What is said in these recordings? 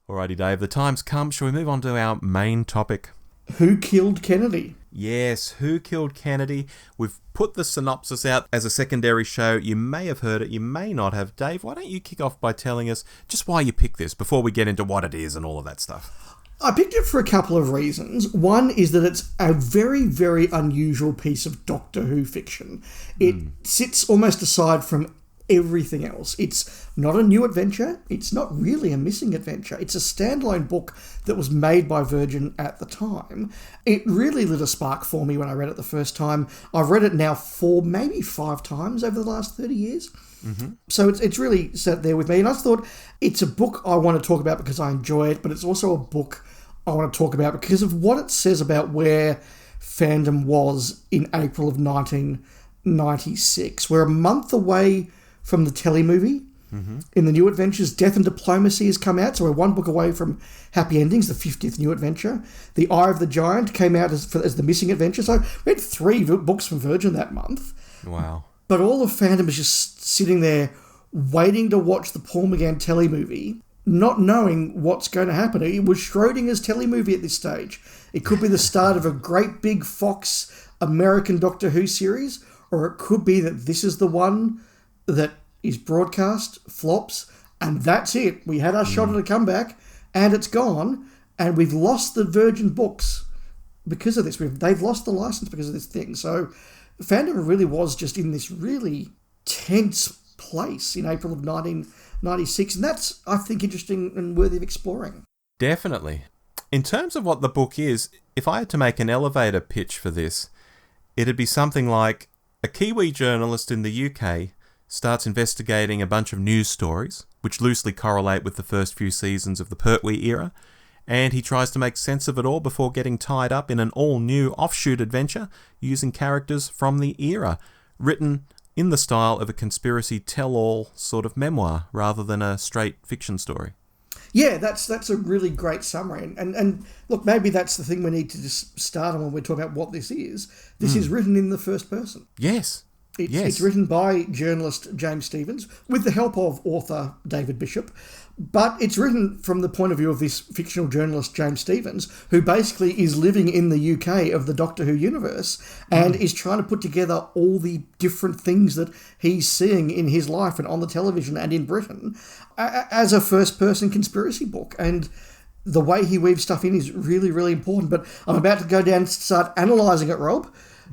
Alrighty, Dave, the time's come. Shall we move on to our main topic? Who killed Kennedy? Yes, Who Killed Kennedy? We've put the synopsis out as a secondary show. You may have heard it, you may not have. Dave, why don't you kick off by telling us just why you picked this before we get into what it is and all of that stuff? I picked it for a couple of reasons. One is that it's a very, very unusual piece of Doctor Who fiction. It sits almost aside from everything else. It's not a new adventure. It's not really a missing adventure. It's a standalone book that was made by Virgin at the time. It really lit a spark for me when I read it the first time. I've read it now 4, maybe 5 times over the last 30 years. So it's really sat there with me. And I thought it's a book I want to talk about because I enjoy it, but it's also a book I want to talk about because of what it says about where fandom was in April of 1996. We're a month away from the telemovie. In the New Adventures, Death and Diplomacy has come out, so we're one book away from Happy Endings, the 50th New Adventure. The Eye of the Giant came out as the Missing Adventure, so we had 3 books from Virgin that month. Wow. But all of fandom is just sitting there waiting to watch the Paul McGann telemovie, not knowing what's going to happen. It was Schrodinger's telemovie at this stage. It could be the start of a great big Fox American Doctor Who series, or it could be that this is the one that is broadcast, flops, and that's it. We had our shot at a comeback, and it's gone, and we've lost the Virgin books because of this. They've lost the license because of this thing. So fandom really was just in this really tense place in April of 1996, and that's, I think, interesting and worthy of exploring. Definitely. In terms of what the book is, if I had to make an elevator pitch for this, it'd be something like a Kiwi journalist in the UK starts investigating a bunch of news stories, which loosely correlate with the first few seasons of the Pertwee era, and he tries to make sense of it all before getting tied up in an all-new offshoot adventure using characters from the era, written in the style of a conspiracy tell-all sort of memoir, rather than a straight fiction story. Yeah, that's a really great summary. And look, maybe that's the thing we need to just start on when we're talking about what this is. This is written in the first person. Yes. It's written by journalist James Stephens with the help of author David Bishop, but it's written from the point of view of this fictional journalist James Stephens, who basically is living in the UK of the Doctor Who universe and is trying to put together all the different things that he's seeing in his life and on the television and in Britain as a first-person conspiracy book. And the way he weaves stuff in is really, really important. But I'm about to go down and start analysing it, Rob.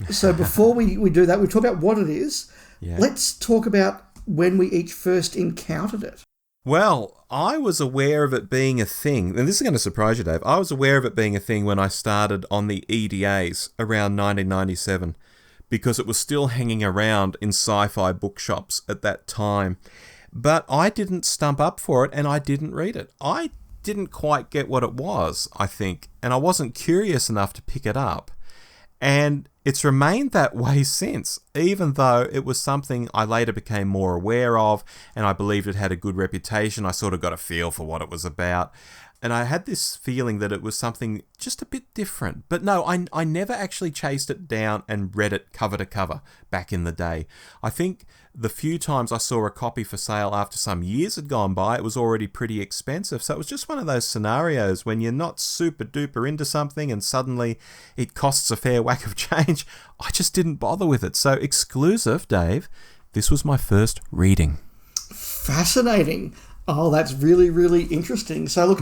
So before we do that, we talk about what it is. Yeah. Let's talk about when we each first encountered it. Well, I was aware of it being a thing, and this is going to surprise you, Dave. I was aware of it being a thing when I started on the EDAs around 1997, because it was still hanging around in sci-fi bookshops at that time. But I didn't stump up for it, and I didn't read it. I didn't quite get what it was, I think, and I wasn't curious enough to pick it up. And it's remained that way since, even though it was something I later became more aware of, and I believed it had a good reputation. I sort of got a feel for what it was about. And I had this feeling that it was something just a bit different. But no, I never actually chased it down and read it cover to cover back in the day. I think the few times I saw a copy for sale after some years had gone by, it was already pretty expensive. So it was just one of those scenarios when you're not super duper into something and suddenly it costs a fair whack of change. I just didn't bother with it. So exclusive, Dave, this was my first reading. Fascinating. Oh, that's really, really interesting. So look,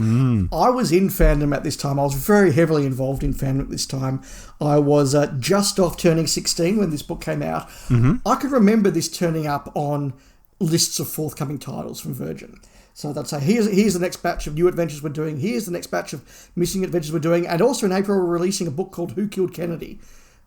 I was in fandom at this time. I was very heavily involved in fandom at this time. I was just off turning 16 when this book came out. I could remember this turning up on lists of forthcoming titles from Virgin. So they'd say, here's the next batch of new adventures we're doing. Here's the next batch of missing adventures we're doing. And also in April, we're releasing a book called Who Killed Kennedy?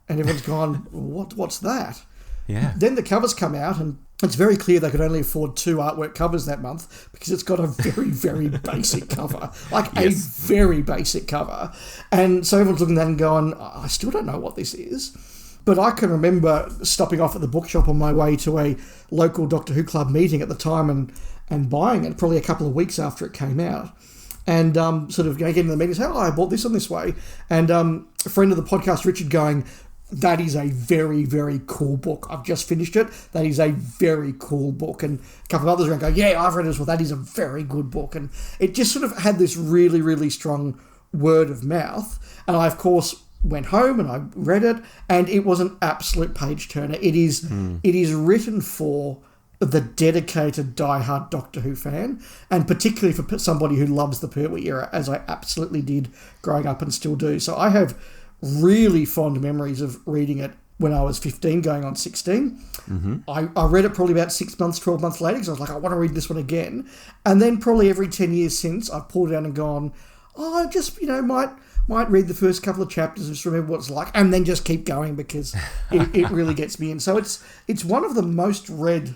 And everyone's gone, what's that? Yeah. Then the covers come out, and it's very clear they could only afford 2 artwork covers that month because it's got a very, very basic cover. A very basic cover. And so everyone's looking at that and going, I still don't know what this is. But I can remember stopping off at the bookshop on my way to a local Doctor Who Club meeting at the time and buying it probably a couple of weeks after it came out. And sort of getting to the meeting and saying, I bought this on this way. And a friend of the podcast, Richard, going, that is a very, very cool book. I've just finished it. That is a very cool book. And a couple of others around go, yeah, I've read it as well. That is a very good book. And it just sort of had this really, really strong word of mouth. And I, of course, went home and I read it, and it was an absolute page turner. It is written for the dedicated diehard Doctor Who fan, and particularly for somebody who loves the Pertwee era, as I absolutely did growing up and still do. So I have really fond memories of reading it when I was 15, going on 16. Mm-hmm. I read it probably about 6 months, 12 months later, because I was like, I want to read this one again. And then probably every 10 years since, I've pulled it out and gone, I just, might read the first couple of chapters and just remember what it's like, and then just keep going, because it really gets me in. So it's one of the most read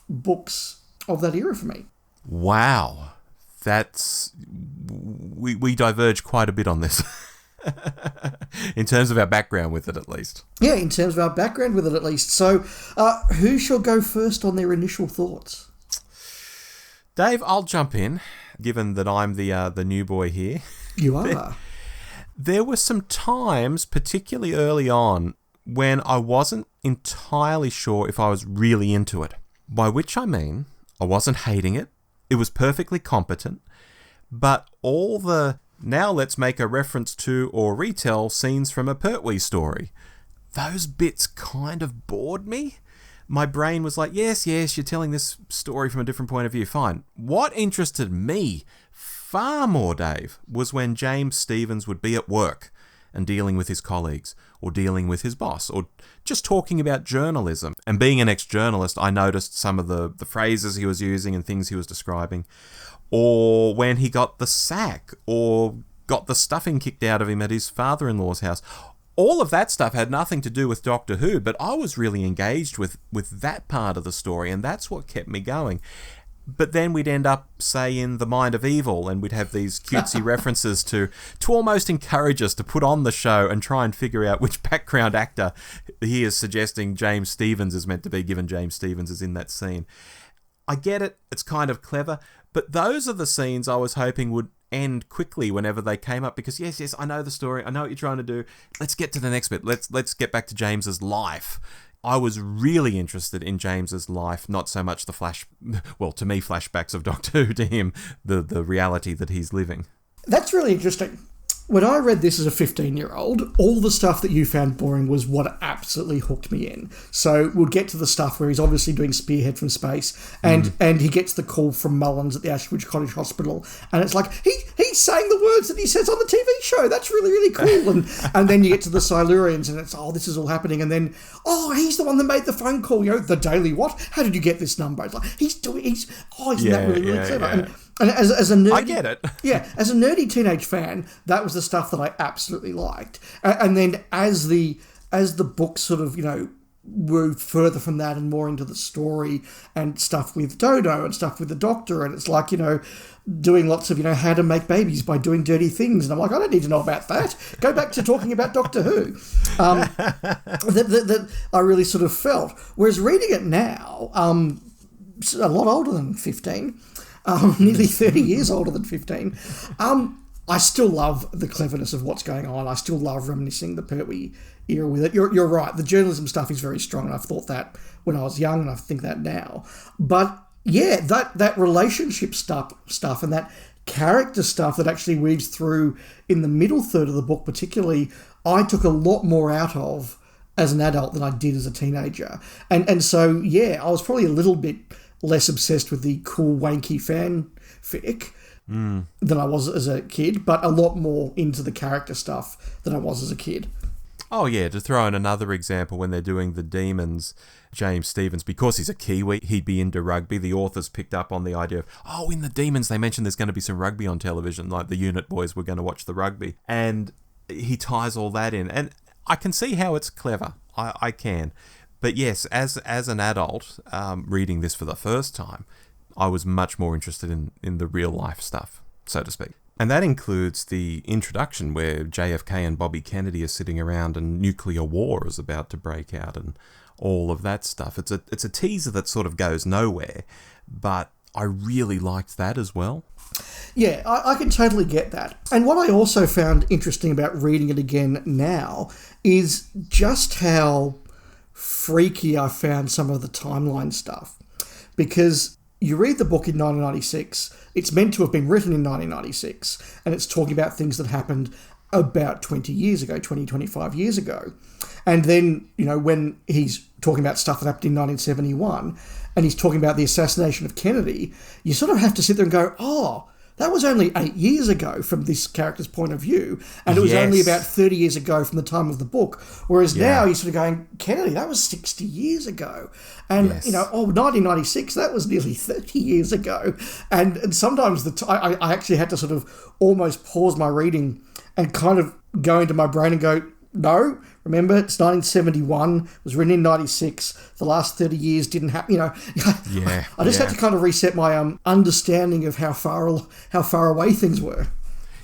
books of that era for me. Wow. That's... We diverge quite a bit on this. In terms of our background with it, at least. Yeah, in terms of our background with it, at least. So, who shall go first on their initial thoughts? Dave, I'll jump in, given that I'm the new boy here. You are. There were some times, particularly early on, when I wasn't entirely sure if I was really into it. By which I mean, I wasn't hating it. It was perfectly competent. But all the, now let's make a reference to or retell scenes from a Pertwee story, those bits kind of bored me. My brain was like, yes, you're telling this story from a different point of view. Fine. What interested me far more, Dave, was when James Stephens would be at work and dealing with his colleagues, or dealing with his boss, or just talking about journalism. And being an ex-journalist, I noticed some of the phrases he was using and things he was describing. Or when he got the sack, or got the stuffing kicked out of him at his father-in-law's house. All of that stuff had nothing to do with Doctor Who, but I was really engaged with that part of the story, and that's what kept me going. But then we'd end up, say, in The Mind of Evil, and we'd have these cutesy references to almost encourage us to put on the show and try and figure out which background actor he is suggesting James Stephens is meant to be, given James Stephens is in that scene. I get it, it's kind of clever, but those are the scenes I was hoping would end quickly whenever they came up, because yes, I know the story, I know what you're trying to do, let's get to the next bit, let's get back to James's life. I was really interested in James's life, not so much to me, flashbacks of Doctor Who to him, the reality that he's living. That's really interesting. When I read this as a 15-year-old, all the stuff that you found boring was what absolutely hooked me in. So we'll get to the stuff where he's obviously doing Spearhead from space, and he gets the call from Mullins at the Ashbridge Cottage Hospital, and it's like, he's saying the words that he says on the TV show. That's really, really cool. And then you get to the Silurians, and it's, this is all happening. And then, he's the one that made the phone call, the Daily What? How did you get this number? It's like, isn't that really, really clever? Yeah. And as a nerdy, I get it. Yeah, as a nerdy teenage fan, that was the stuff that I absolutely liked. And then as the book sort of, moved further from that and more into the story and stuff with Dodo and stuff with the Doctor, and it's like, doing lots of, how to make babies by doing dirty things. And I'm like, I don't need to know about that. Go back to talking about Doctor Who. That I really sort of felt. Whereas reading it now, a lot older than 15, nearly 30 years older than 15. I still love the cleverness of what's going on. I still love reminiscing the Pertwee era with it. You're right. The journalism stuff is very strong, and I've thought that when I was young, and I think that now. But yeah, that relationship stuff and that character stuff that actually weaves through in the middle third of the book, particularly, I took a lot more out of as an adult than I did as a teenager. And so, yeah, I was probably a little bit less obsessed with the cool, wanky fanfic than I was as a kid, but a lot more into the character stuff than I was as a kid. Oh yeah, to throw in another example, when they're doing the Demons, James Stephens, because he's a Kiwi, he'd be into rugby. The authors picked up on the idea of, in the Demons, they mentioned there's going to be some rugby on television, like the unit boys were going to watch the rugby. And he ties all that in. And I can see how it's clever. I can. But yes, as an adult, reading this for the first time, I was much more interested in the real life stuff, so to speak. And that includes the introduction where JFK and Bobby Kennedy are sitting around and nuclear war is about to break out and all of that stuff. It's a teaser that sort of goes nowhere, but I really liked that as well. Yeah, I can totally get that. And what I also found interesting about reading it again now is just how freaky I found some of the timeline stuff. Because you read the book in 1996, it's meant to have been written in 1996, and it's talking about things that happened about 20 years ago, 20, 25 years ago. And then, when he's talking about stuff that happened in 1971, and he's talking about the assassination of Kennedy, you sort of have to sit there and go, oh, that was only 8 years ago from this character's point of view, and it was only about 30 years ago from the time of the book. Whereas now you're sort of going, Kennedy, that was 60 years ago. And, 1996, that was nearly 30 years ago. And sometimes I actually had to sort of almost pause my reading and kind of go into my brain and go, no, remember, it's 1971, it was written in 96, the last 30 years didn't happen, I just had to kind of reset my understanding of how far away things were.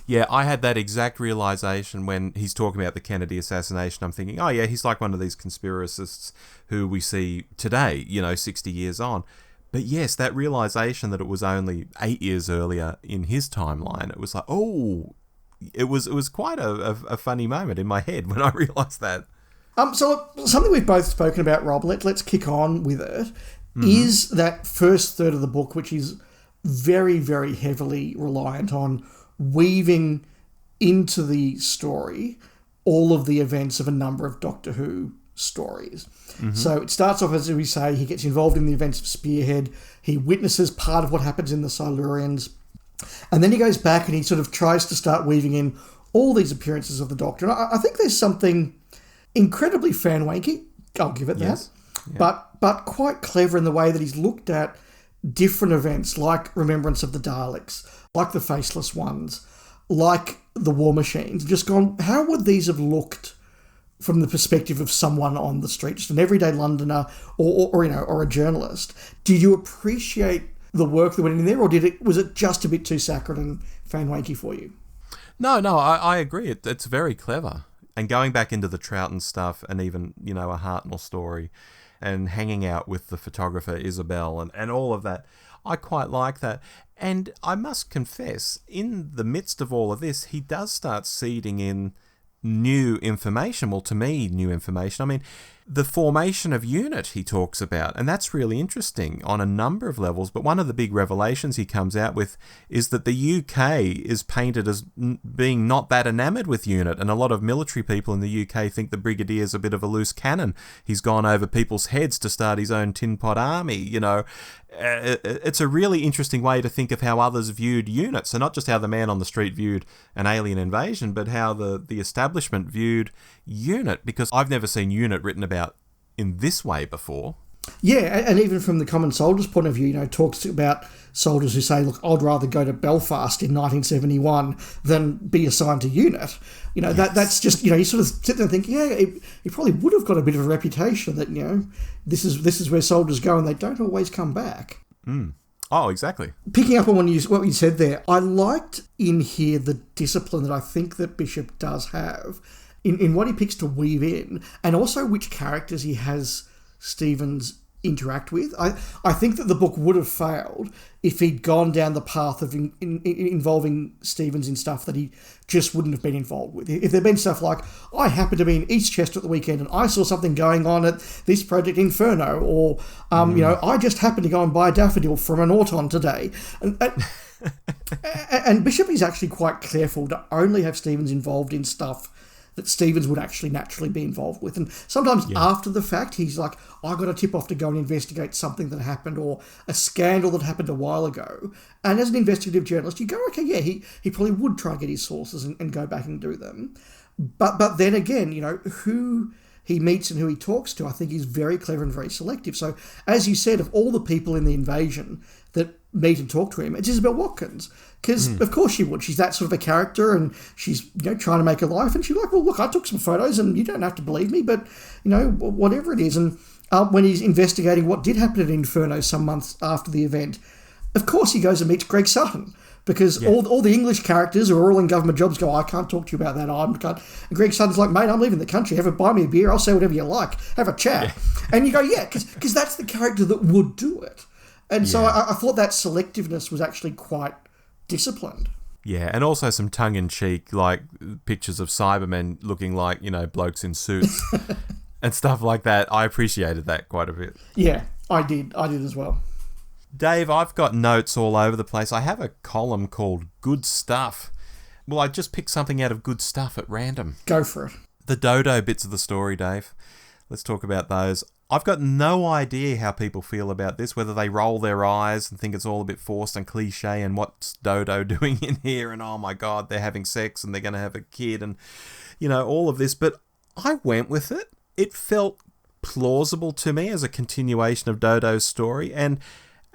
Yeah, I had that exact realization when he's talking about the Kennedy assassination. I'm thinking, oh yeah, he's like one of these conspiracists who we see today, 60 years on. But yes, that realization that it was only 8 years earlier in his timeline, it was like, oh... It was quite a funny moment in my head when I realised that. So something we've both spoken about, Rob, let's kick on with it, is that first third of the book, which is very, very heavily reliant on weaving into the story all of the events of a number of Doctor Who stories. So it starts off, as we say, he gets involved in the events of Spearhead, he witnesses part of what happens in the Silurians, and then he goes back and he sort of tries to start weaving in all these appearances of the Doctor. And I think there's something incredibly fan-wanky, I'll give it that, but quite clever in the way that he's looked at different events like Remembrance of the Daleks, like the Faceless Ones, like the War Machines, just gone, how would these have looked from the perspective of someone on the street, just an everyday Londoner or a journalist? Did you appreciate the work that went in there, or was it just a bit too saccharine and fan-wanky for you? No, I agree. It's very clever. And going back into the Troughton stuff and even, a Hartnell story and hanging out with the photographer Isabel and all of that, I quite like that. And I must confess, in the midst of all of this, he does start seeding in new information. Well, to me, new information. I mean, the formation of UNIT he talks about, and that's really interesting on a number of levels, but one of the big revelations he comes out with is that the UK is painted as being not that enamoured with UNIT, and a lot of military people in the UK think the Brigadier's a bit of a loose cannon. He's gone over people's heads to start his own tin pot army, It's a really interesting way to think of how others viewed UNIT. So not just how the man on the street viewed an alien invasion, but how the establishment viewed UNIT, because I've never seen UNIT written about in this way before. Yeah, and even from the common soldier's point of view, talks about soldiers who say, look, I'd rather go to Belfast in 1971 than be assigned to UNIT. That's just, you sort of sit there and think, yeah, he probably would have got a bit of a reputation that, this is where soldiers go and they don't always come back. Oh, exactly. Picking up on what you said there, I liked in here the discipline that I think that Bishop does have in what he picks to weave in, and also which characters he has Stevens interact with. I think that the book would have failed if he'd gone down the path of involving Stevens in stuff that he just wouldn't have been involved with. If there'd been stuff like, I happened to be in Eastchester at the weekend and I saw something going on at this Project Inferno, or, I just happened to go and buy a daffodil from an Auton today. And Bishop is actually quite careful to only have Stevens involved in stuff that Stevens would actually naturally be involved with. And sometimes after the fact, he's like, I got a tip off to go and investigate something that happened or a scandal that happened a while ago. And as an investigative journalist, you go, okay, yeah, he probably would try and get his sources and go back and do them. But then again, who he meets and who he talks to, I think is very clever and very selective. So, as you said, of all the people in the invasion that meet and talk to him, it's Isabel Watkins. Because, of course, she would. She's that sort of a character, and she's trying to make a life. And she's like, well, look, I took some photos, and you don't have to believe me, but, whatever it is. And when he's investigating what did happen at Inferno some months after the event, of course he goes and meets Greg Sutton. Because all the English characters who are all in government jobs go, I can't talk to you about that. And Greg Sutton's like, mate, I'm leaving the country. Buy me a beer. I'll say whatever you like. Have a chat. Yeah. And you go, yeah, because that's the character that would do it. And so I thought that selectiveness was actually quite disciplined. Yeah, and also some tongue-in-cheek, like pictures of Cybermen looking like, blokes in suits and stuff like that. I appreciated that quite a bit. Yeah, I did as well. Dave, I've got notes all over the place. I have a column called Good Stuff. Well, I just picked something out of Good Stuff at random. Go for it. The dodo bits of the story, Dave. Let's talk about those. I've got no idea how people feel about this, whether they roll their eyes and think it's all a bit forced and cliche and what's Dodo doing in here and oh my God, they're having sex and they're going to have a kid and, all of this. But I went with it. It felt plausible to me as a continuation of Dodo's story. And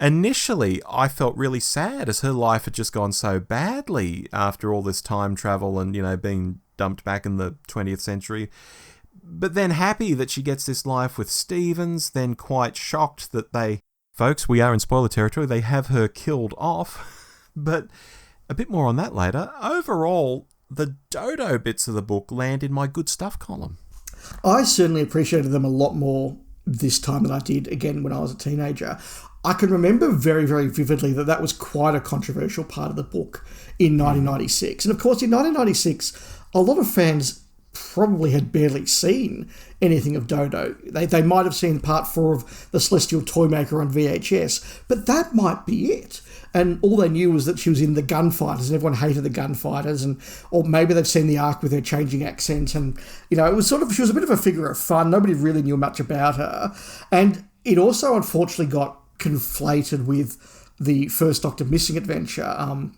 initially, I felt really sad as her life had just gone so badly after all this time travel and, being dumped back in the 20th century. But then happy that she gets this life with Stevens, then quite shocked that folks, we are in spoiler territory, they have her killed off. But a bit more on that later. Overall, the Dodo bits of the book land in my Good Stuff column. I certainly appreciated them a lot more this time than I did, again, when I was a teenager. I can remember very, very vividly that was quite a controversial part of the book in 1996. And of course, in 1996, a lot of fans probably had barely seen anything of Dodo. They might have seen part 4 of The Celestial Toymaker on VHS, but that might be it. And all they knew was that she was in The Gunfighters, and everyone hated The Gunfighters, or maybe they've seen the arc with her changing accent, and it was she was a bit of a figure of fun. Nobody really knew much about her, and it also unfortunately got conflated with the First Doctor Missing Adventure,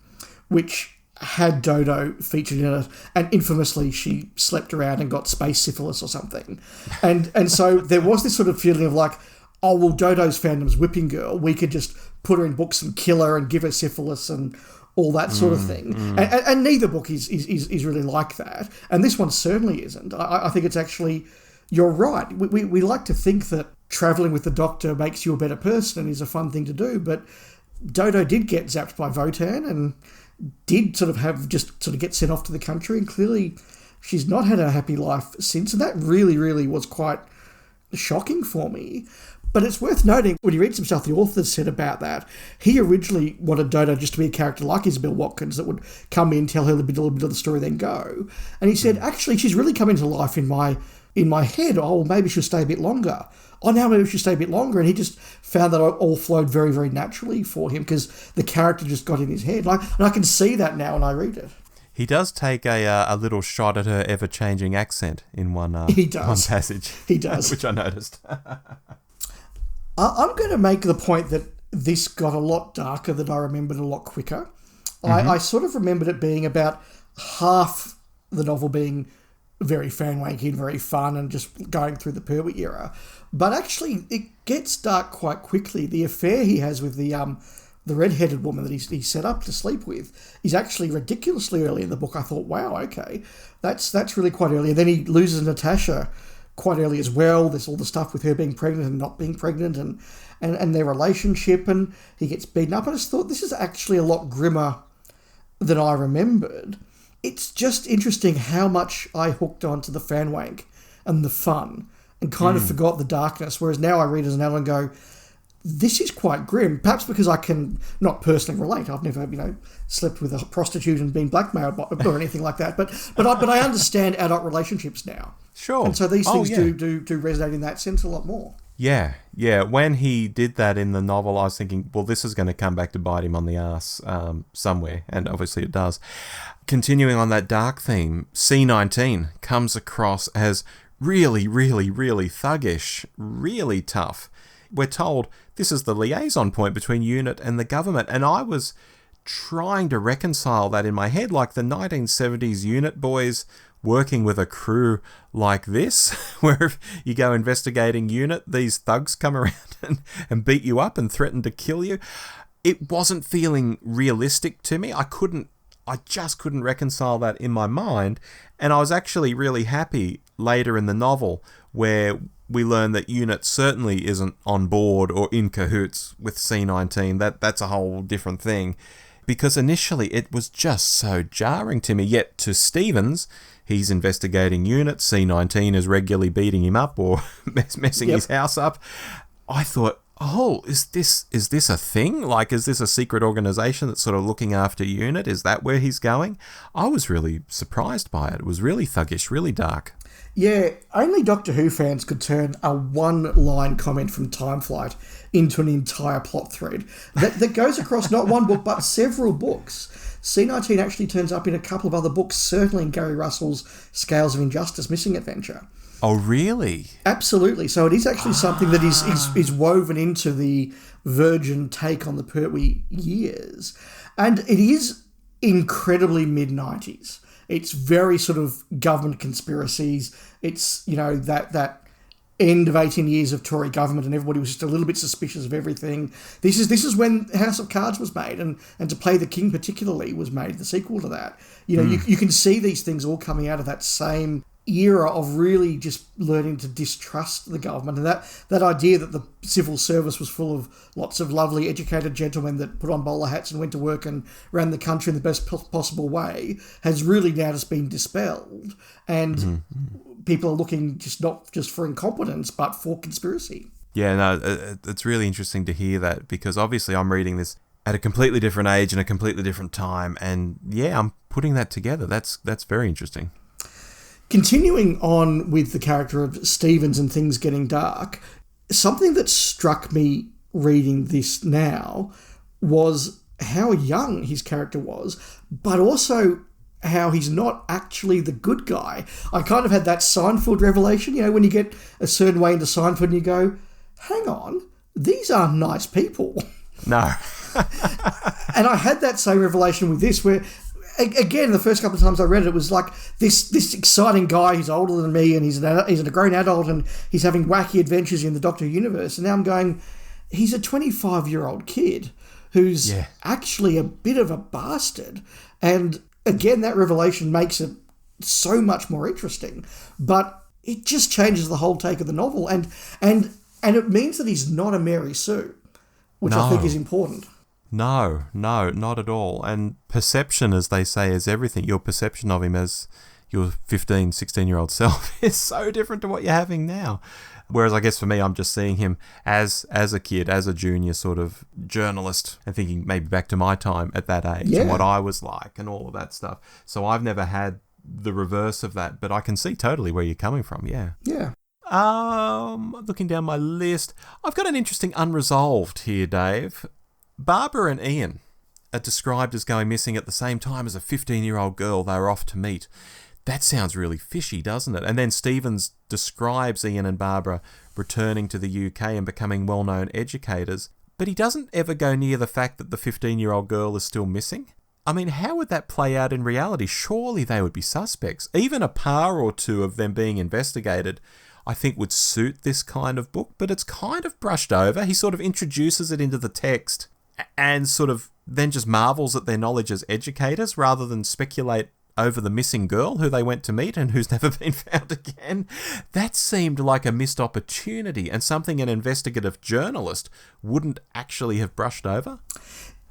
which had Dodo featured in it, and infamously she slept around and got space syphilis or something. And so there was this sort of feeling of like, oh, well, Dodo's fandom's whipping girl. We could just put her in books and kill her and give her syphilis and all that sort of thing. And neither book is really like that. And this one certainly isn't. I think it's actually, you're right. We like to think that travelling with the Doctor makes you a better person and is a fun thing to do, but Dodo did get zapped by Votan and did sort of get sent off to the country, and clearly she's not had a happy life since, and that really, really was quite shocking for me. But it's worth noting, when you read some stuff the author said about that, he originally wanted Dodo just to be a character like Isabel Watkins that would come in, tell her a little bit of the story, then go. And he said, actually, she's really come into life in my head. Oh, well, maybe she'll stay a bit longer. Oh, now maybe she'll stay a bit longer. And he just found that it all flowed very, very naturally for him because the character just got in his head. And I can see that now when I read it. He does take a little shot at her ever-changing accent in one passage. He does. Which I noticed. I'm going to make the point that this got a lot darker than I remembered, a lot quicker. I sort of remembered it being about half the novel being very fan-wanky and very fun and just going through the Pertwee era. But actually, it gets dark quite quickly. The affair he has with the red-headed woman that he set up to sleep with is actually ridiculously early in the book. I thought, wow, okay, that's really quite early. And then he loses Natasha quite early as well. There's all the stuff with her being pregnant and not being pregnant and their relationship, and he gets beaten up. I just thought this is actually a lot grimmer than I remembered. It's just interesting how much I hooked onto the fan wank and the fun and kind of forgot the darkness, whereas now I read as an adult and go, this is quite grim, perhaps because I can not personally relate. I've never, slept with a prostitute and been blackmailed or anything like that, but I understand adult relationships now. Sure. And so these things do resonate in that sense a lot more. Yeah. When he did that in the novel, I was thinking, well, this is going to come back to bite him on the arse somewhere, and obviously it does. Continuing on that dark theme, C-19 comes across as really, really, really thuggish, really tough. We're told this is the liaison point between UNIT and the government, and I was trying to reconcile that in my head, like the 1970s UNIT boys working with a crew like this, where if you go investigating UNIT, these thugs come around and beat you up and threaten to kill you. It wasn't feeling realistic to me. I just couldn't reconcile that in my mind, and I was actually really happy later in the novel where we learn that UNIT certainly isn't on board or in cahoots with C-19. That's a whole different thing, because initially it was just so jarring to me. Yet to Stevens, he's investigating UNIT, C-19 is regularly beating him up or messing his house up. I thought, oh, is this a thing? Like, is this a secret organization that's sort of looking after UNIT? Is that where he's going? I was really surprised by it. It was really thuggish, really dark. Yeah, only Doctor Who fans could turn a one-line comment from Time Flight into an entire plot thread that goes across not one book but several books. C19 actually turns up in a couple of other books, certainly in Gary Russell's Scales of Injustice Missing Adventure. Oh, really? Absolutely. So it is actually something that is woven into the Virgin take on the Pertwee years. And it is incredibly mid-90s. It's very sort of government conspiracies. It's, that end of 18 years of Tory government and everybody was just a little bit suspicious of everything. This is when House of Cards was made and To Play the King particularly was made, the sequel to that. You can see these things all coming out of that same era of really just learning to distrust the government, and that idea that the civil service was full of lots of lovely educated gentlemen that put on bowler hats and went to work and ran the country in the best possible way has really now just been dispelled, and people are looking not just for incompetence but for conspiracy. Yeah, no, it's really interesting to hear that, because obviously I'm reading this at a completely different age and a completely different time, and yeah, I'm putting that together. That's very interesting. Continuing on with the character of Stevens and things getting dark, something that struck me reading this now was how young his character was, but also how he's not actually the good guy. I kind of had that Seinfeld revelation, when you get a certain way into Seinfeld and you go, hang on, these are nice people. No. And I had that same revelation with this, where again, the first couple of times I read it, it was like this exciting guy. He's older than me, and he's a grown adult, and he's having wacky adventures in the Doctor Who universe. And now I'm going, he's a 25-year-old kid who's actually a bit of a bastard. And again, that revelation makes it so much more interesting. But it just changes the whole take of the novel, and it means that he's not a Mary Sue, which I think is important. No, not at all. And perception, as they say, is everything. Your perception of him as your 15, 16-year-old self is so different to what you're having now. Whereas I guess for me, I'm just seeing him as a kid, as a junior sort of journalist, and thinking maybe back to my time at that age and what I was like and all of that stuff. So I've never had the reverse of that, but I can see totally where you're coming from, yeah. Yeah. Looking down my list, I've got an interesting unresolved here, Dave. Barbara and Ian are described as going missing at the same time as a 15-year-old girl they were off to meet. That sounds really fishy, doesn't it? And then Stevens describes Ian and Barbara returning to the UK and becoming well-known educators, but he doesn't ever go near the fact that the 15-year-old girl is still missing. I mean, how would that play out in reality? Surely they would be suspects. Even a par or two of them being investigated, I think, would suit this kind of book, but it's kind of brushed over. He sort of introduces it into the text and sort of then just marvels at their knowledge as educators rather than speculate over the missing girl who they went to meet and who's never been found again. That seemed like a missed opportunity and something an investigative journalist wouldn't actually have brushed over.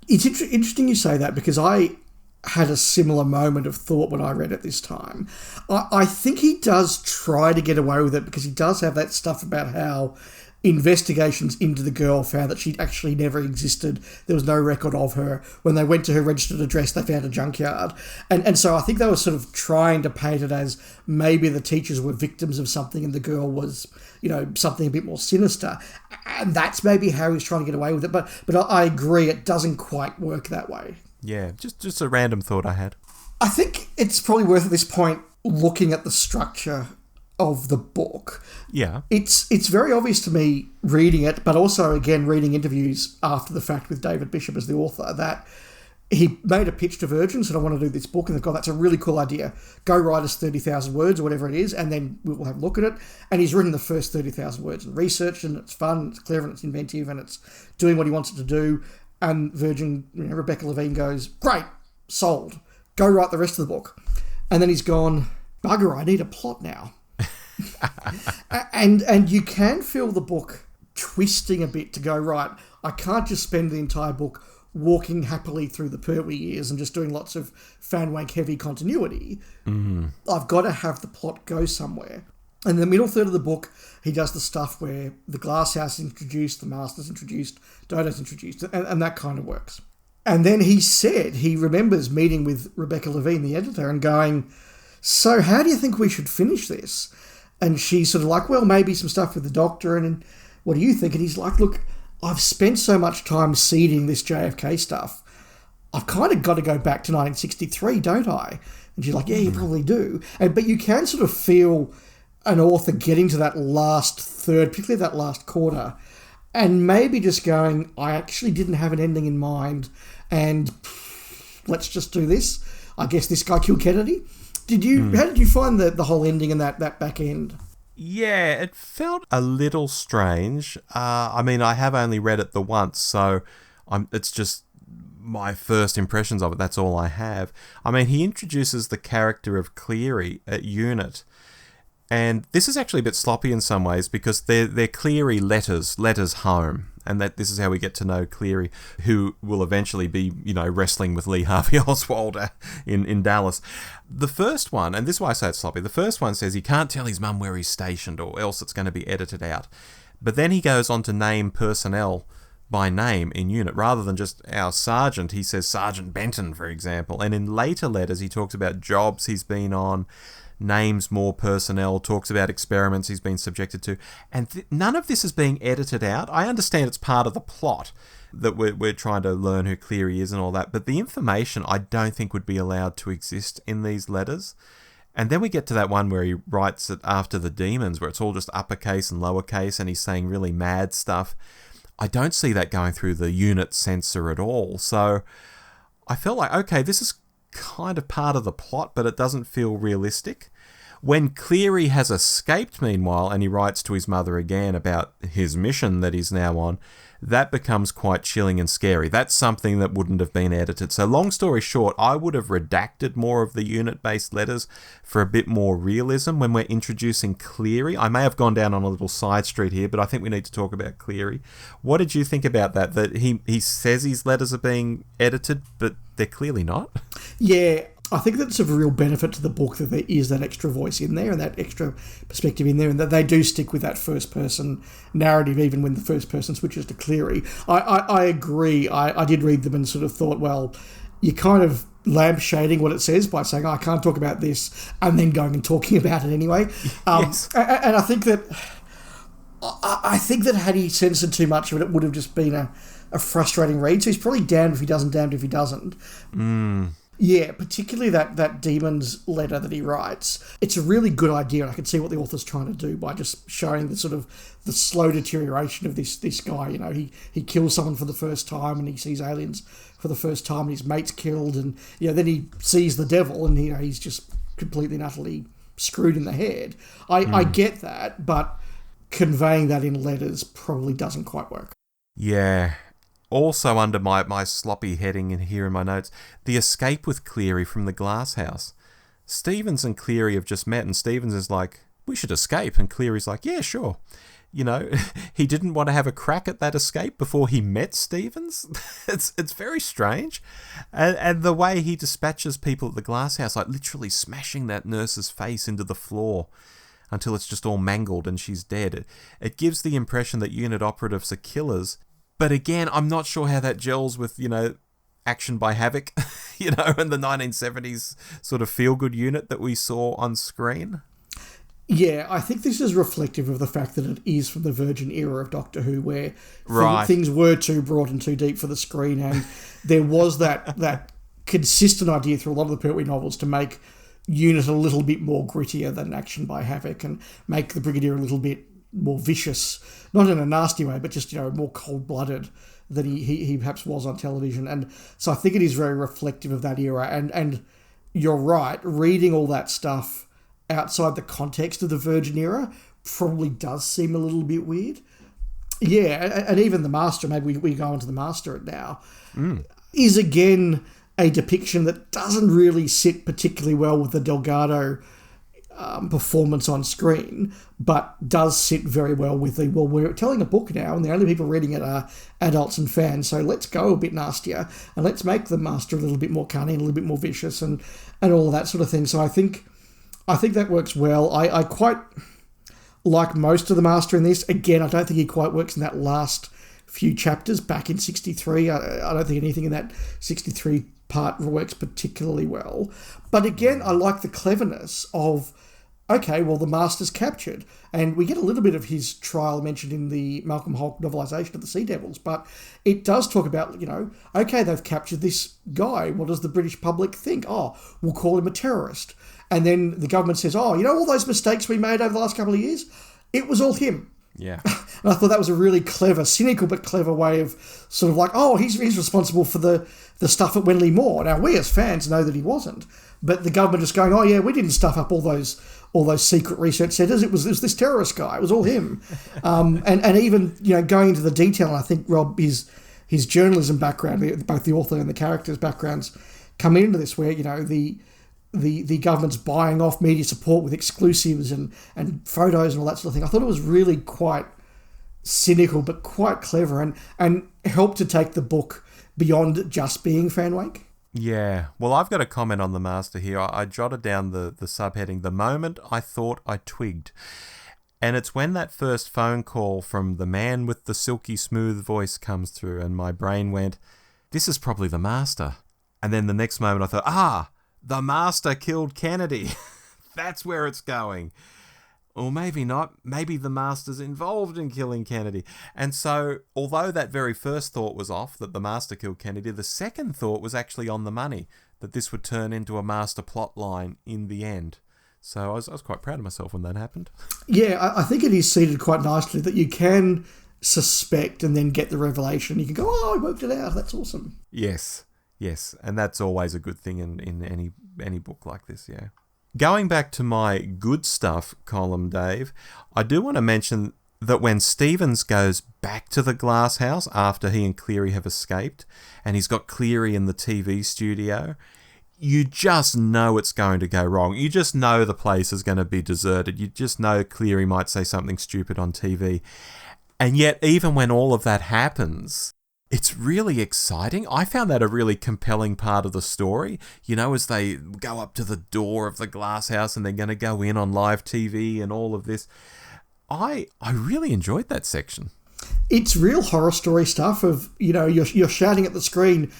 It's interesting you say that, because I had a similar moment of thought when I read it this time. I think he does try to get away with it, because he does have that stuff about how investigations into the girl found that she actually never existed. There was no record of her. When they went to her registered address, they found a junkyard. And so I think they were sort of trying to paint it as maybe the teachers were victims of something and the girl was, something a bit more sinister. And that's maybe how he's trying to get away with it. But I agree, it doesn't quite work that way. Yeah, just a random thought I had. I think it's probably worth at this point looking at the structure of the book. Yeah. It's very obvious to me reading it, but also, again, reading interviews after the fact with David Bishop as the author, that he made a pitch to Virgin, said, I want to do this book, and they've gone, that's a really cool idea. Go write us 30,000 words or whatever it is, and then we'll have a look at it. And he's written the first 30,000 words and researched, and it's fun, it's clever, and it's inventive, and it's doing what he wants it to do. And Virgin, Rebecca Levine goes, great, sold. Go write the rest of the book. And then he's gone, bugger, I need a plot now. and you can feel the book twisting a bit to go, right, I can't just spend the entire book walking happily through the Pertwee years and just doing lots of fanwank heavy continuity. Mm-hmm. I've got to have the plot go somewhere. And in the middle third of the book, he does the stuff where the glass house is introduced, the master's introduced, Dodo's introduced, and that kind of works. And then he said he remembers meeting with Rebecca Levine, the editor, and going, so how do you think we should finish this? And she's sort of like, well, maybe some stuff with the Doctor, and what do you think? And he's like, look, I've spent so much time seeding this JFK stuff. I've kind of got to go back to 1963, don't I? And she's like, yeah, you probably do. But you can sort of feel an author getting to that last third, particularly that last quarter, and maybe just going, I actually didn't have an ending in mind, and let's just do this. I guess this guy killed Kennedy. How did you find the whole ending and that back end? Yeah, it felt a little strange. I mean, I have only read it the once, so it's just my first impressions of it. That's all I have. I mean, he introduces the character of Cleary at Unit, and this is actually a bit sloppy in some ways because they're Cleary letters home, and that this is how we get to know Cleary, who will eventually be, wrestling with Lee Harvey Oswald in Dallas. The first one, and this is why I say it's sloppy, the first one says he can't tell his mum where he's stationed or else it's going to be edited out. But then he goes on to name personnel by name in Unit. Rather than just our sergeant, he says Sergeant Benton, for example. And in later letters, he talks about jobs he's been on, names more personnel, talks about experiments he's been subjected to, and none of this is being edited out. I understand it's part of the plot that we're trying to learn who Cleary is and all that, but the information I don't think would be allowed to exist in these letters. And then we get to that one where he writes it after the demons, where it's all just uppercase and lowercase, and he's saying really mad stuff. I don't see that going through the Unit censor at all. So I felt like, okay, this is kind of part of the plot, but it doesn't feel realistic. When Cleary has escaped, meanwhile, and he writes to his mother again about his mission that he's now on, that becomes quite chilling and scary. That's something that wouldn't have been edited. So long story short, I would have redacted more of the Unit-based letters for a bit more realism when we're introducing Cleary. I may have gone down on a little side street here, but I think we need to talk about Cleary. What did you think about that? That he says his letters are being edited, but they're clearly not? Yeah, I think that's a real benefit to the book that there is that extra voice in there and that extra perspective in there, and that they do stick with that first-person narrative even when the first person switches to Cleary. I agree. I did read them and sort of thought, well, you're kind of lampshading what it says by saying, I can't talk about this, and then going and talking about it anyway. Yes. And I think that had he censored too much of it, it would have just been a frustrating read. So he's probably damned if he doesn't, damned if he doesn't. Yeah, particularly that Demons letter that he writes. It's a really good idea, and I can see what the author's trying to do by just showing the sort of the slow deterioration of this guy. He kills someone for the first time, and he sees aliens for the first time, and his mate's killed, and then he sees the devil, and he's just completely and utterly screwed in the head. I get that, but conveying that in letters probably doesn't quite work. Yeah. Also under my sloppy heading in here in my notes, the escape with Cleary from the glass house. Stevens and Cleary have just met, and Stevens is like, we should escape. And Cleary's like, yeah, sure. He didn't want to have a crack at that escape before he met Stevens. It's very strange. And the way he dispatches people at the glass house, like literally smashing that nurse's face into the floor until it's just all mangled and she's dead. It gives the impression that unit operatives are killers. But again, I'm not sure how that gels with, Action by Havoc, and the 1970s sort of feel-good unit that we saw on screen. Yeah, I think this is reflective of the fact that it is from the Virgin era of Doctor Who, where things were too broad and too deep for the screen, and there was that consistent idea through a lot of the Pertwee novels to make Unit a little bit more grittier than Action by Havoc, and make the Brigadier a little bit more vicious, not in a nasty way, but just more cold-blooded than he perhaps was on television. And so I think it is very reflective of that era. And you're right, reading all that stuff outside the context of the Virgin era probably does seem a little bit weird. Yeah, and even the Master, maybe we go on to the Master now, is again a depiction that doesn't really sit particularly well with the Delgado performance on screen, but does sit very well with we're telling a book now, and the only people reading it are adults and fans, so let's go a bit nastier, and let's make the Master a little bit more cunning, a little bit more vicious, and all of that sort of thing. So I think that works well. I quite like most of the Master in this. Again, I don't think he quite works in that last few chapters back in 63. I don't think anything in that 63 part works particularly well. But again, I like the cleverness of, okay, well, the Master's captured. And we get a little bit of his trial mentioned in the Malcolm Hulke novelisation of the Sea Devils, but it does talk about, okay, they've captured this guy. What does the British public think? Oh, we'll call him a terrorist. And then the government says, oh, all those mistakes we made over the last couple of years? It was all him. Yeah. And I thought that was a really clever, cynical but clever way of sort of like, oh, he's responsible for the stuff at Wenley Moor. Now, we as fans know that he wasn't. But the government is going, oh, yeah, we didn't stuff up all those secret research centres. It was this terrorist guy. It was all him. And even, going into the detail, and I think, Rob, his journalism background, both the author and the character's backgrounds come into this where, the government's buying off media support with exclusives and photos and all that sort of thing. I thought it was really quite cynical but quite clever and helped to take the book beyond just being fanwake. Yeah. Well, I've got a comment on the Master here. I jotted down the subheading, "The moment I thought I twigged." And it's when that first phone call from the man with the silky smooth voice comes through and my brain went, this is probably the Master. And then the next moment I thought, the Master killed Kennedy. That's where it's going. Or maybe not. Maybe the Master's involved in killing Kennedy. And so, although that very first thought was off, that the Master killed Kennedy, the second thought was actually on the money, that this would turn into a Master plot line in the end. So I was quite proud of myself when that happened. Yeah, I think it is seated quite nicely that you can suspect and then get the revelation. You can go, oh, I worked it out. That's awesome. Yes, and that's always a good thing in any book like this, yeah. Going back to my good stuff column, Dave, I do want to mention that when Stevens goes back to the glass house after he and Cleary have escaped, and he's got Cleary in the TV studio, you just know it's going to go wrong. You just know the place is going to be deserted. You just know Cleary might say something stupid on TV. And yet, even when all of that happens, it's really exciting. I found that a really compelling part of the story. As they go up to the door of the glass house and they're going to go in on live TV and all of this. I really enjoyed that section. It's real horror story stuff of, you're shouting at the screen,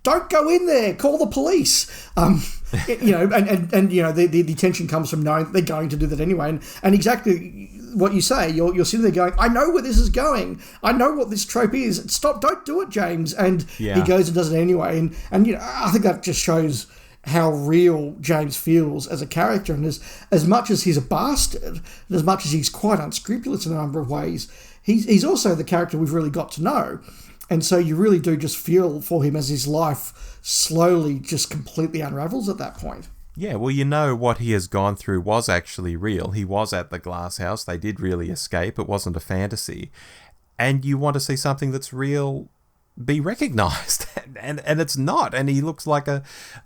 don't go in there, call the police. And the tension comes from knowing they're going to do that anyway. And exactly what you say, you're sitting there going, I know where this is going. I know what this trope is. Stop, don't do it, James. And he goes and does it anyway. And I think that just shows how real James feels as a character. And as much as he's a bastard, and as much as he's quite unscrupulous in a number of ways, he's also the character we've really got to know. And so you really do just feel for him as his life slowly just completely unravels at that point. Yeah, well, what he has gone through was actually real. He was at the glass house. They did really escape. It wasn't a fantasy. And you want to see something that's real be recognised. and it's not. And he looks like a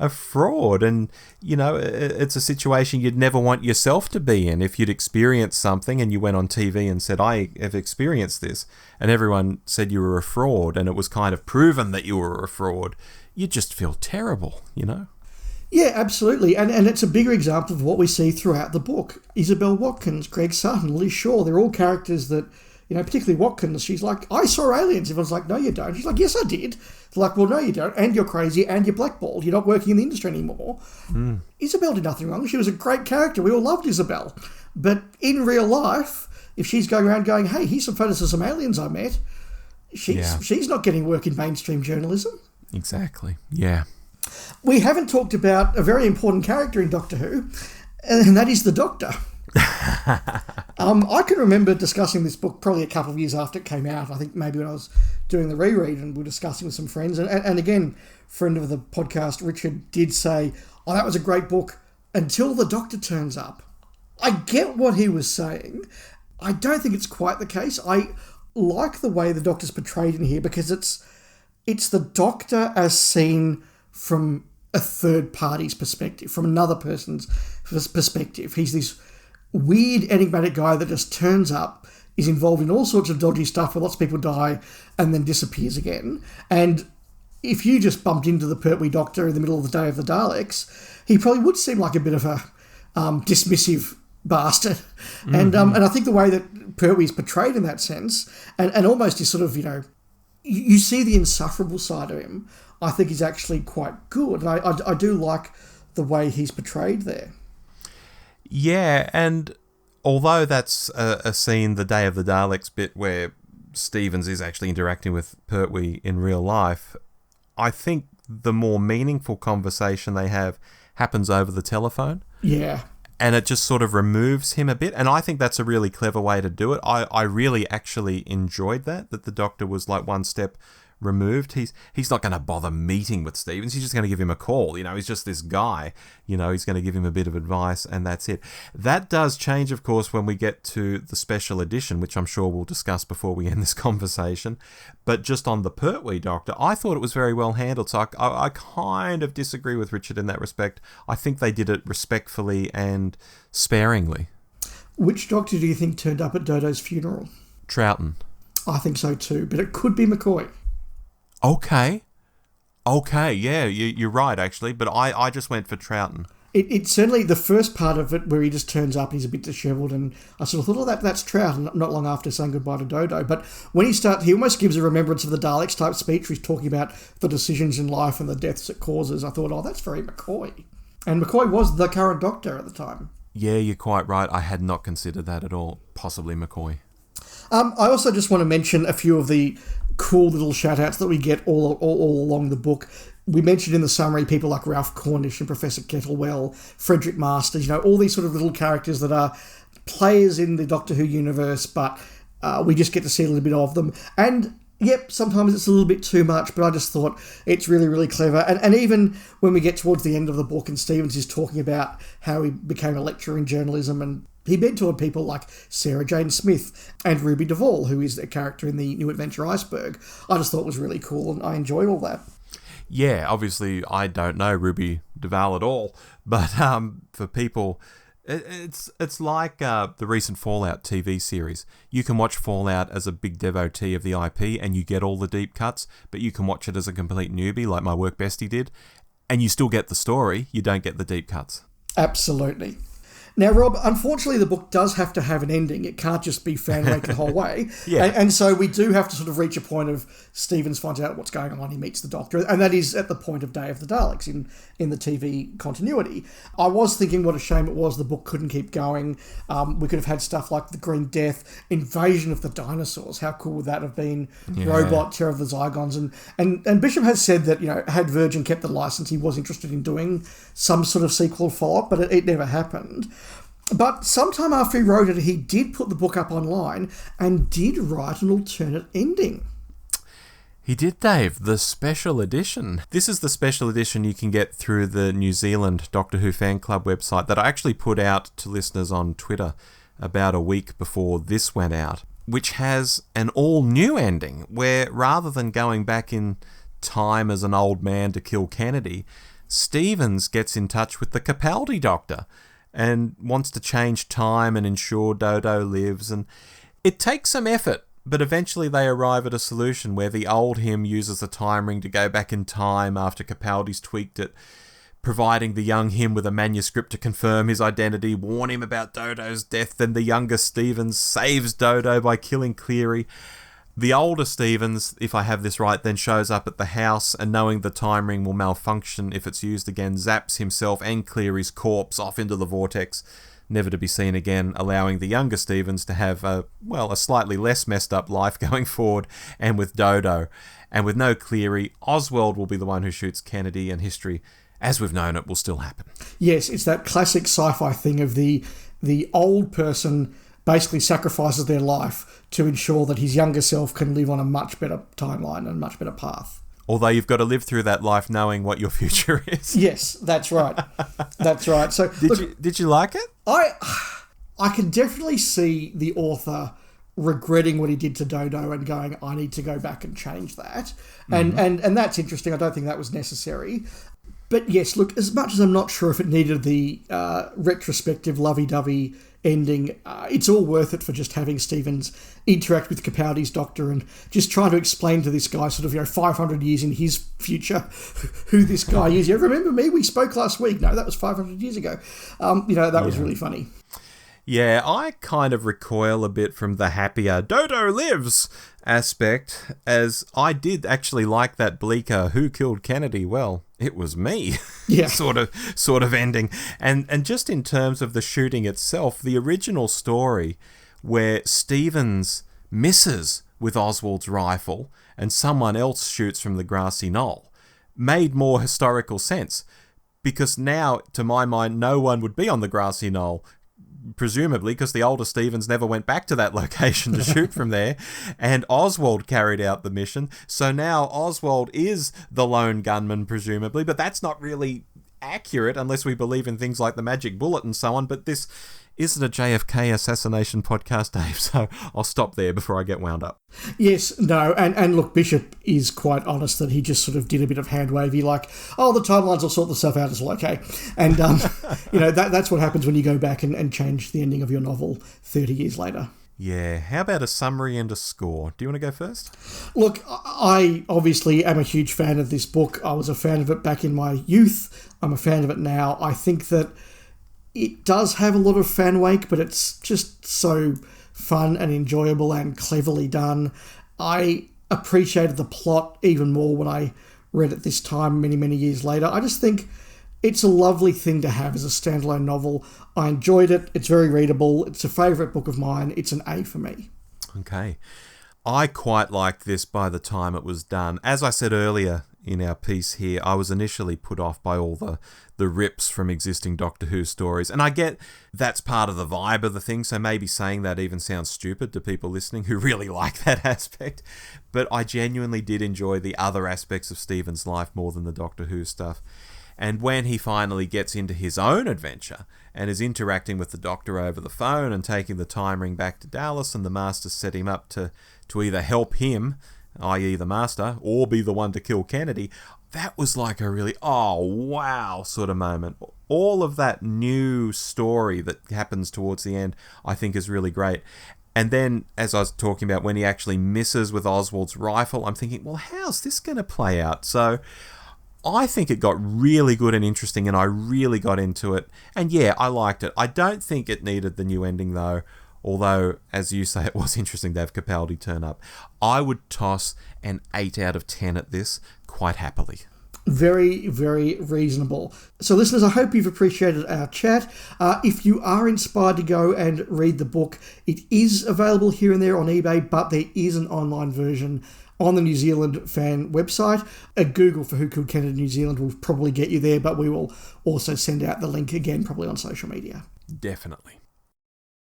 fraud. And, it's a situation you'd never want yourself to be in. If you'd experienced something and you went on TV and said, I have experienced this, and everyone said you were a fraud, and it was kind of proven that you were a fraud, you'd just feel terrible, Yeah, absolutely. And it's a bigger example of what we see throughout the book. Isabel Watkins, Greg Sutton, Liz Shaw, they're all characters that, particularly Watkins, she's like, I saw aliens. Everyone's like, no, you don't. She's like, yes, I did. They're like, well, no, you don't. And you're crazy and you're blackballed. You're not working in the industry anymore. Mm. Isabel did nothing wrong. She was a great character. We all loved Isabel. But in real life, if she's going around going, hey, here's some photos of some aliens I met, she's not getting work in mainstream journalism. Exactly, yeah. We haven't talked about a very important character in Doctor Who, and that is the Doctor. I can remember discussing this book probably a couple of years after it came out. I think maybe when I was doing the reread and we were discussing with some friends. And again, friend of the podcast, Richard, did say, oh, that was a great book until the Doctor turns up. I get what he was saying. I don't think it's quite the case. I like the way the Doctor's portrayed in here because it's the Doctor as seen from a third party's perspective, from another person's perspective. He's this weird, enigmatic guy that just turns up, is involved in all sorts of dodgy stuff where lots of people die and then disappears again. And if you just bumped into the Pertwee Doctor in the middle of the Day of the Daleks, he probably would seem like a bit of a dismissive bastard. And I think the way that Pertwee's portrayed in that sense, and almost is sort of, you see the insufferable side of him, I think is actually quite good. And I do like the way he's portrayed there. Yeah, and although that's a scene, the Day of the Daleks bit, where Stevens is actually interacting with Pertwee in real life, I think the more meaningful conversation they have happens over the telephone. Yeah. And it just sort of removes him a bit. And I think that's a really clever way to do it. I really actually enjoyed that the Doctor was like one step removed. He's not going to bother meeting with Stevens. He's just going to give him a call. He's just this guy. He's going to give him a bit of advice, and that's it. That does change, of course, when we get to the special edition, which I'm sure we'll discuss before we end this conversation. But just on the Pertwee Doctor, I thought it was very well handled. So I kind of disagree with Richard in that respect. I think they did it respectfully and sparingly. Which Doctor do you think turned up at Dodo's funeral? Troughton. I think so too, but it could be McCoy. Okay, yeah, you're right, actually, but I just went for Troughton. It's certainly the first part of it where he just turns up and he's a bit dishevelled, and I sort of thought, that's Troughton, not long after saying goodbye to Dodo. But when he almost gives a remembrance of the Daleks type speech where he's talking about the decisions in life and the deaths it causes. I thought, that's very McCoy. And McCoy was the current Doctor at the time. Yeah, you're quite right. I had not considered that at all. Possibly McCoy. I also just want to mention a few of the cool little shout-outs that we get all along the book. We mentioned in the summary people like Ralph Cornish and Professor Kettlewell, Frederick Masters, all these sort of little characters that are players in the Doctor Who universe, but we just get to see a little bit of them. And, yep, sometimes it's a little bit too much, but I just thought it's really, really clever. And even when we get towards the end of the book and Stevens is talking about how he became a lecturer in journalism, and he mentored people like Sarah Jane Smith and Ruby Duvall, who is a character in the New Adventure Iceberg. I just thought it was really cool, and I enjoyed all that. Yeah, obviously I don't know Ruby Duvall at all, but for people, it's like the recent Fallout TV series. You can watch Fallout as a big devotee of the IP and you get all the deep cuts, but you can watch it as a complete newbie like my work bestie did, and you still get the story, you don't get the deep cuts. Absolutely. Now, Rob, unfortunately, the book does have to have an ending. It can't just be fan rate the whole way. Yeah. And so we do have to sort of reach a point of Stevens finds out what's going on, he meets the Doctor, and that is at the point of Day of the Daleks in the TV continuity. I was thinking what a shame it was the book couldn't keep going. We could have had stuff like The Green Death, Invasion of the Dinosaurs. How cool would that have been? Yeah. Robot, Terror of the Zygons. And Bishop has said that, had Virgin kept the license, he was interested in doing some sort of sequel follow-up, but it never happened. But sometime after he wrote it, he did put the book up online and did write an alternate ending. He did, Dave. The special edition. This is the special edition you can get through the New Zealand Doctor Who Fan Club website that I actually put out to listeners on Twitter about a week before this went out, which has an all-new ending where rather than going back in time as an old man to kill Kennedy, Stevens gets in touch with the Capaldi Doctor and wants to change time and ensure Dodo lives. And it takes some effort, but eventually they arrive at a solution where the old him uses the time ring to go back in time after Capaldi's tweaked it, providing the young him with a manuscript to confirm his identity, warn him about Dodo's death. Then the younger Stevens saves Dodo by killing Cleary. The older Stevens, if I have this right, then shows up at the house and, knowing the time ring will malfunction if it's used again, zaps himself and Cleary's corpse off into the vortex, never to be seen again, allowing the younger Stevens to have a slightly less messed up life going forward, and with Dodo. And with no Cleary, Oswald will be the one who shoots Kennedy, and history, as we've known it, will still happen. Yes, it's that classic sci-fi thing of the old person basically sacrifices their life to ensure that his younger self can live on a much better timeline and a much better path. Although you've got to live through that life knowing what your future is. Yes, that's right. That's right. So did you like it? I can definitely see the author regretting what he did to Dodo and going, I need to go back and change that. And that's interesting. I don't think that was necessary. But yes, look, as much as I'm not sure if it needed the retrospective lovey-dovey ending, it's all worth it for just having Stevens interact with Capaldi's Doctor and just trying to explain to this guy sort of, 500 years in his future who this guy is. You remember me? We spoke last week. No, that was 500 years ago. That was really funny. Yeah, I kind of recoil a bit from the happier Dodo lives aspect, as I did actually like that bleaker "Who killed Kennedy?" Well, it was me. Yeah. sort of ending. And just in terms of the shooting itself, the original story where Stevens misses with Oswald's rifle and someone else shoots from the grassy knoll made more historical sense, because now, to my mind, no one would be on the grassy knoll, presumably because the older Stevens never went back to that location to shoot from there, and Oswald carried out the mission. So now Oswald is the lone gunman, presumably, but that's not really accurate unless we believe in things like the magic bullet and so on. But this isn't a JFK assassination podcast, Dave, so I'll stop there before I get wound up. Yes, no, and look, Bishop is quite honest that he just sort of did a bit of hand wavy, like, oh, the timelines will sort themselves out, it's all okay. And, that's what happens when you go back and change the ending of your novel 30 years later. Yeah, how about a summary and a score? Do you want to go first? Look, I obviously am a huge fan of this book. I was a fan of it back in my youth. I'm a fan of it now. I think that it does have a lot of fan wake, but it's just so fun and enjoyable and cleverly done. I appreciated the plot even more when I read it this time many, many years later. I just think it's a lovely thing to have as a standalone novel. I enjoyed it. It's very readable. It's a favourite book of mine. It's an A for me. Okay. I quite liked this by the time it was done. As I said earlier in our piece here, I was initially put off by all the rips from existing Doctor Who stories. And I get that's part of the vibe of the thing, so maybe saying that even sounds stupid to people listening who really like that aspect. But I genuinely did enjoy the other aspects of Stephen's life more than the Doctor Who stuff. And when he finally gets into his own adventure and is interacting with the Doctor over the phone and taking the time ring back to Dallas, and the Master set him up to either help him, i.e. the Master, or be the one to kill Kennedy, that was like a really, oh, wow sort of moment. All of that new story that happens towards the end, I think is really great. And then, as I was talking about, when he actually misses with Oswald's rifle, I'm thinking, well, how's this going to play out? So I think it got really good and interesting, and I really got into it. And yeah, I liked it. I don't think it needed the new ending, though. Although, as you say, it was interesting to have Capaldi turn up. I would toss an 8 out of 10 at this quite happily. Very, very reasonable. So listeners, I hope you've appreciated our chat. If you are inspired to go and read the book, it is available here and there on eBay, but there is an online version on the New Zealand fan website. A Google for Who Killed Kennedy New Zealand will probably get you there, but we will also send out the link again, probably on social media. Definitely.